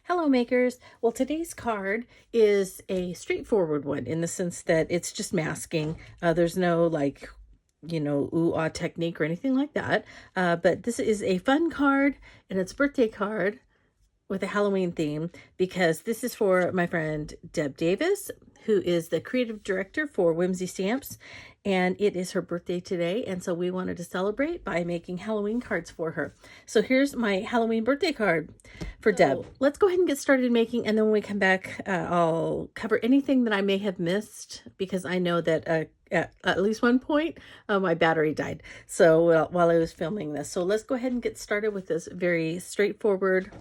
Hello makers. Well, today's card is a straightforward one in the sense that it's just masking. There's no like, ooh-ah technique or anything like that. But this is a fun card and it's a birthday card with a Halloween theme because this is for my friend Deb Davis, who is the creative director for Whimsy Stamps, and it is her birthday today, and so we wanted to celebrate by making Halloween cards for her. So here's my Halloween birthday card for Deb. Let's go ahead and get started making, and then when we come back, I'll cover anything that I may have missed because I know that at least one point my battery died so while I was filming this. So let's go ahead and get started with this very straightforward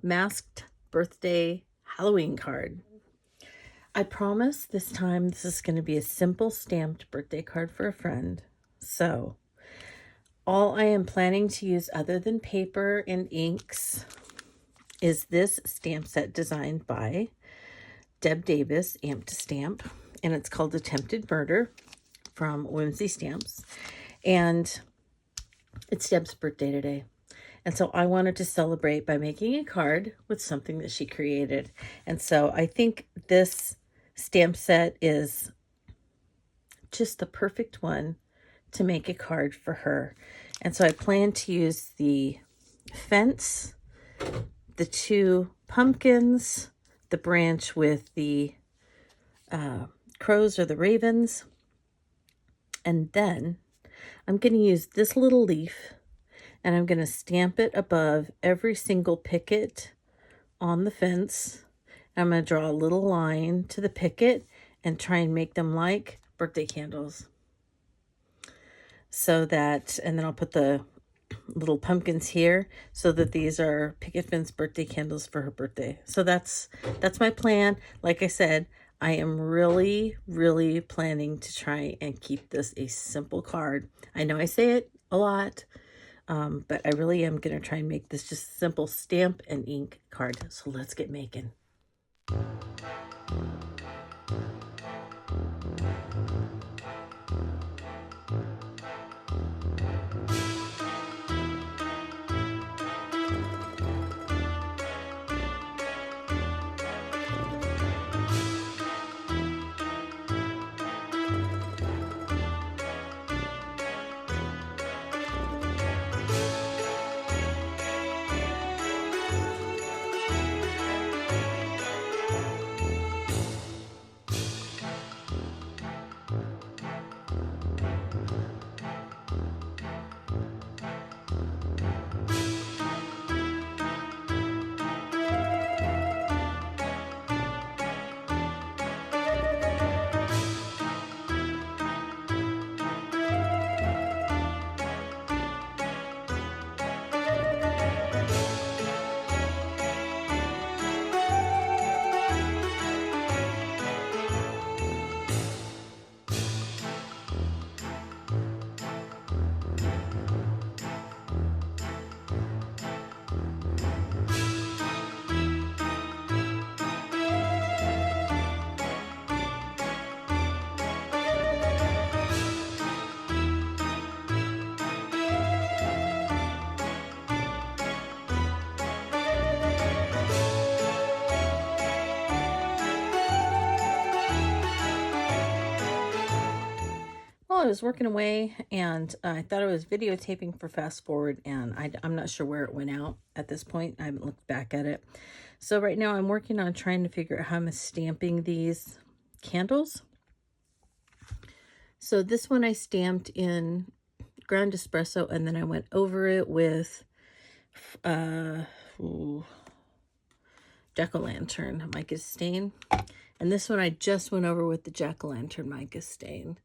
masked birthday Halloween card. I promise this time this is going to be a simple stamped birthday card for a friend. So all I am planning to use other than paper and inks is this stamp set designed by Deb Davis, Amp to Stamp, and it's called Attempted Murder from Whimsy Stamps. And it's Deb's birthday today. And so I wanted to celebrate by making a card with something that she created. And so I think this stamp set is just the perfect one to make a card for her. And so I plan to use the fence, the two pumpkins, the branch with the crows or the ravens. And then I'm going to use this little leaf and I'm going to stamp it above every single picket on the fence. I'm going to draw a little line to the picket and try and make them like birthday candles. So that, and then I'll put the little pumpkins here so that these are picket fence birthday candles for her birthday. So that's my plan. Like I said, I am really, really planning to try and keep this a simple card. I know I say it a lot, but I really am going to try and make this just a simple stamp and ink card. So let's get making. Well, I was working away and I thought I was videotaping for fast forward and I'm not sure where it went out at this point. I haven't looked back at it. So right now I'm working on trying to figure out how I'm stamping these candles. So this one I stamped in ground espresso and then I went over it with jack-o'-lantern mica stain. And this one I just went over with the jack-o'-lantern mica stain.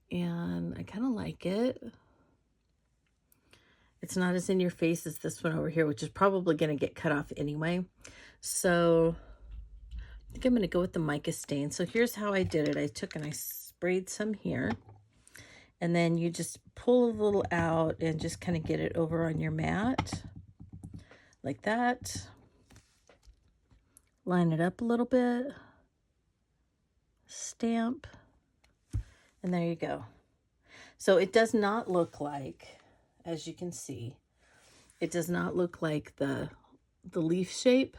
And I kind of like it. It's not as in your face as this one over here, which is probably going to get cut off anyway. So I think I'm going to go with the mica stain. So here's how I did it. I took and I sprayed some here. And then you just pull a little out and just kind of get it over on your mat. Like that. Line it up a little bit. Stamp. And there you go. So it does not look like, as you can see, it does not look like the leaf shape,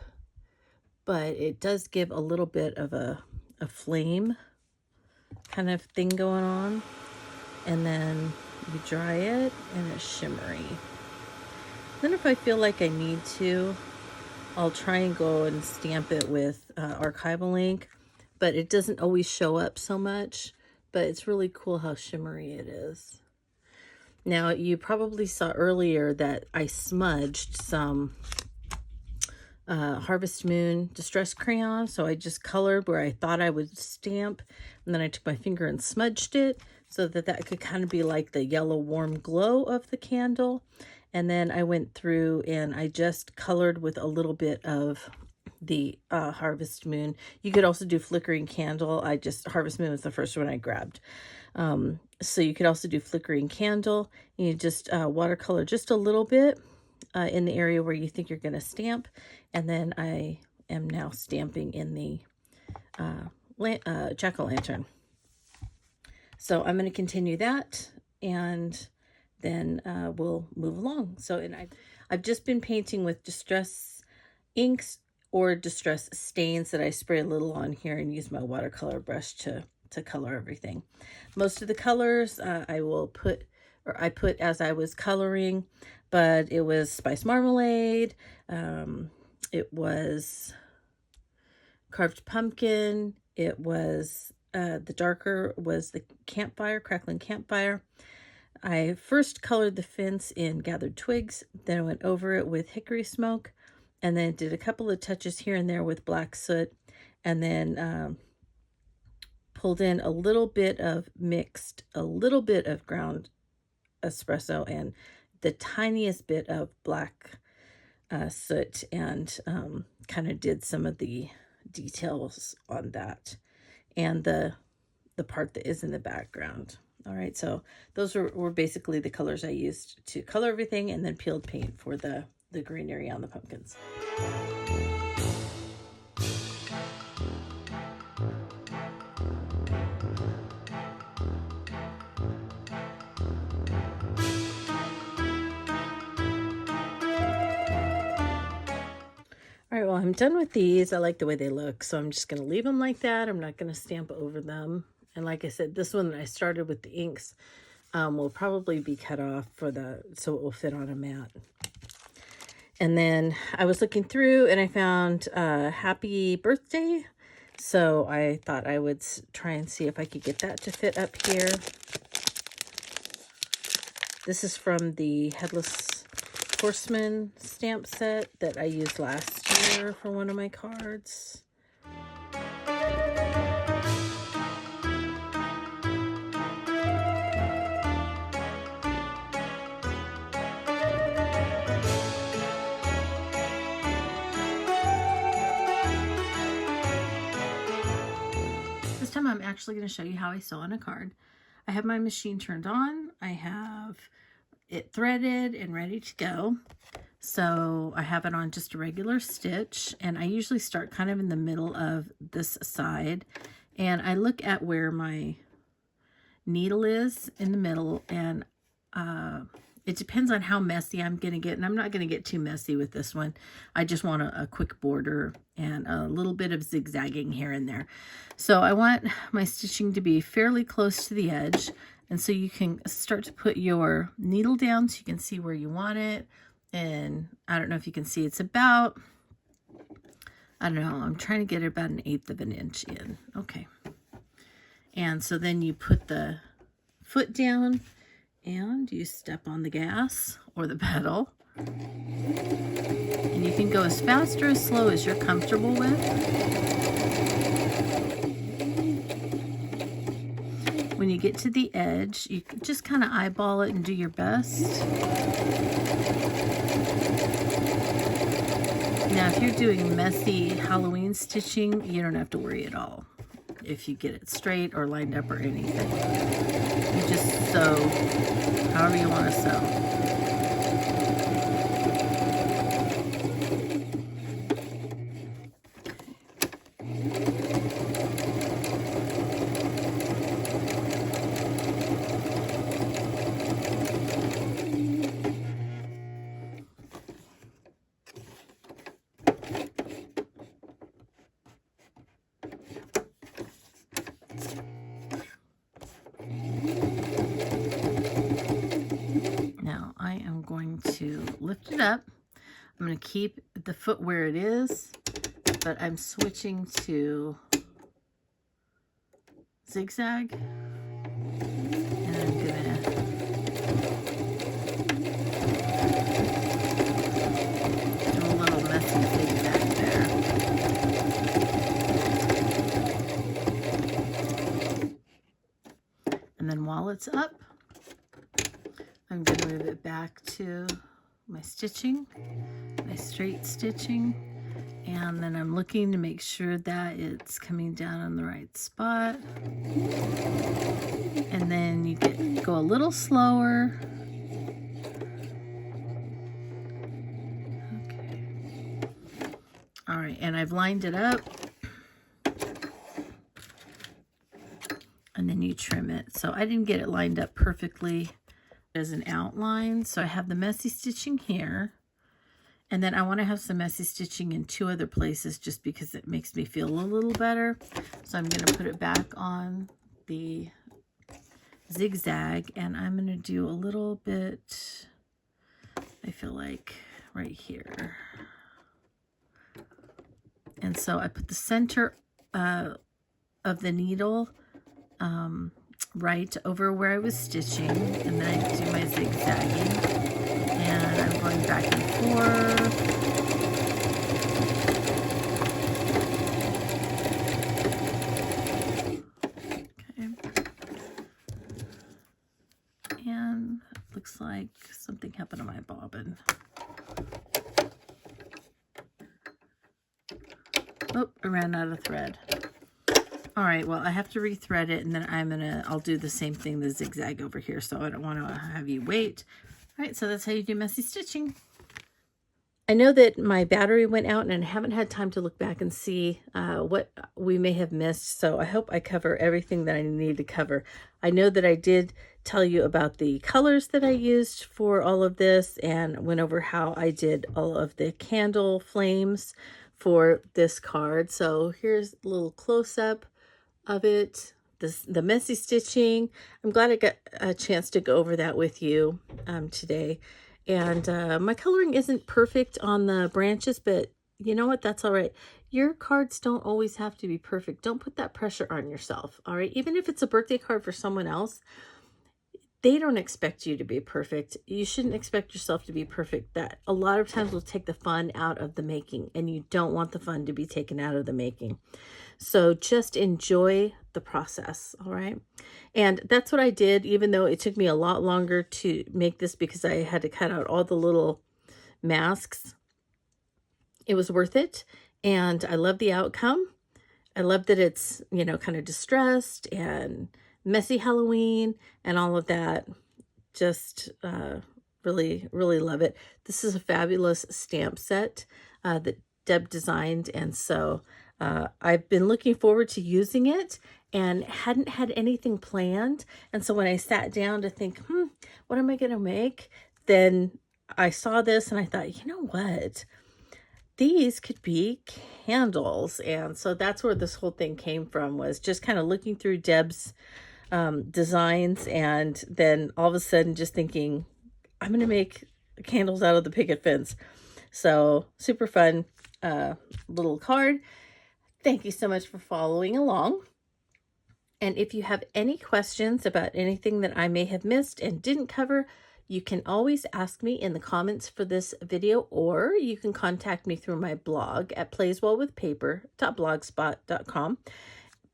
but it does give a little bit of a flame kind of thing going on. And then you dry it and it's shimmery. Then if I feel like I need to, I'll try and go and stamp it with archival ink, but it doesn't always show up so much, but it's really cool how shimmery it is. Now, you probably saw earlier that I smudged some Harvest Moon Distress Crayon, so I just colored where I thought I would stamp, and then I took my finger and smudged it so that that could kind of be like the yellow warm glow of the candle. And then I went through and I just colored with a little bit of the Harvest Moon. You could also do Flickering Candle. Harvest Moon was the first one I grabbed. So you could also do Flickering Candle. You just watercolor just a little bit in the area where you think you're going to stamp. And then I am now stamping in the jack-o'-lantern. So I'm going to continue that, and then we'll move along. So, and I've just been painting with distress inks or distress stains that I spray a little on here and use my watercolor brush to color everything. Most of the colors I put as I was coloring, but it was Spice Marmalade, it was Carved Pumpkin, it was the darker was the Campfire, Crackling Campfire. I first colored the fence in Gathered Twigs, then I went over it with Hickory Smoke, and then did a couple of touches here and there with Black Soot, and then pulled in a little bit of ground espresso and the tiniest bit of black soot, and kind of did some of the details on that and the part that is in the background. All right, so those were basically the colors I used to color everything, and then peeled paint for the green area on the pumpkins. All right, well, I'm done with these. I like the way they look, so I'm just going to leave them like that. I'm not going to stamp over them. And like I said, this one that I started with the inks will probably be cut off so it will fit on a mat. And then I was looking through and I found Happy Birthday. So I thought I would try and see if I could get that to fit up here. This is from the Headless Horseman stamp set that I used last year for one of my cards. This time I'm actually going to show you how I sew on a card. I have my machine turned on. I have it threaded and ready to go. So I have it on just a regular stitch, and I usually start kind of in the middle of this side, and I look at where my needle is in the middle, and it depends on how messy I'm going to get, and I'm not going to get too messy with this one. I just want a quick border and a little bit of zigzagging here and there. So I want my stitching to be fairly close to the edge, and so you can start to put your needle down so you can see where you want it. And I don't know if you can see, it's about, I don't know, I'm trying to get it about 1/8 of an inch in. Okay. And so then you put the foot down and you step on the gas or the pedal. And you can go as fast or as slow as you're comfortable with. When you get to the edge, you can just kind of eyeball it and do your best. Now, if you're doing messy Halloween stitching, you don't have to worry at all if you get it straight or lined up or anything. You just sew however you want to sew. Now I am going to lift it up. I'm going to keep the foot where it is, but I'm switching to zigzag. And I'm going to do a little messy zigzag there. And then while it's up, I'm going to move it back to my stitching, my straight stitching, and then I'm looking to make sure that it's coming down on the right spot. And then you go a little slower. Okay. All right, and I've lined it up. And then you trim it. So I didn't get it lined up perfectly as an outline. So I have the messy stitching here. And then I want to have some messy stitching in 2 other places just because it makes me feel a little better. So I'm going to put it back on the zigzag, and I'm going to do a little bit, I feel like, right here. And so I put the center of the needle right over where I was stitching, and then I do my zigzagging, and I'm going back and forth. Okay. And it looks like something happened to my bobbin. Oh, I ran out of thread. All right, well, I have to rethread it, and then I'll do the same thing, the zigzag over here, so I don't want to have you wait. All right, so that's how you do messy stitching. I know that my battery went out, and I haven't had time to look back and see what we may have missed, so I hope I cover everything that I need to cover. I know that I did tell you about the colors that I used for all of this, and went over how I did all of the candle flames for this card. So here's a little close-up of it, the messy stitching. I'm glad I got a chance to go over that with you today. And my coloring isn't perfect on the branches, but you know what? That's all right. Your cards don't always have to be perfect. Don't put that pressure on yourself, all right? Even if it's a birthday card for someone else, they don't expect you to be perfect. You shouldn't expect yourself to be perfect. That a lot of times will take the fun out of the making, and you don't want the fun to be taken out of the making. So just enjoy the process, all right? And that's what I did, even though it took me a lot longer to make this because I had to cut out all the little masks. It was worth it, and I love the outcome. I love that it's, you know, kind of distressed and messy Halloween and all of that. Just really, really love it. This is a fabulous stamp set that Deb designed, and so I've been looking forward to using it and hadn't had anything planned. And so when I sat down to think, what am I going to make? Then I saw this and I thought, you know what? These could be candles. And so that's where this whole thing came from, was just kind of looking through Deb's designs, and then all of a sudden just thinking, I'm going to make candles out of the picket fence. So super fun little card. Thank you so much for following along. And if you have any questions about anything that I may have missed and didn't cover, you can always ask me in the comments for this video, or you can contact me through my blog at playswellwithpaper.blogspot.com.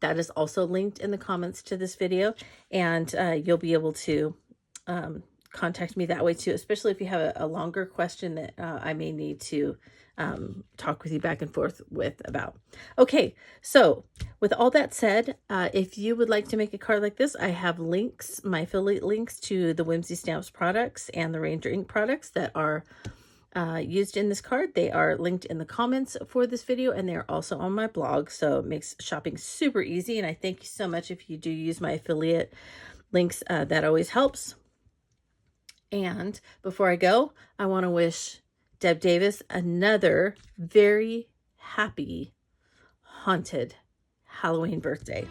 That is also linked in the comments to this video, and you'll be able to contact me that way too, especially if you have a longer question that I may need to talk with you back and forth with about. Okay, so with all that said, if you would like to make a card like this, I have links, my affiliate links to the Whimsy Stamps products and the Ranger Ink products that are used in this card. They are linked in the comments for this video, and they're also on my blog, so it makes shopping super easy. And I thank you so much if you do use my affiliate links. That always helps. And before I go, I want to wish Deb Davis another very happy, haunted Halloween birthday.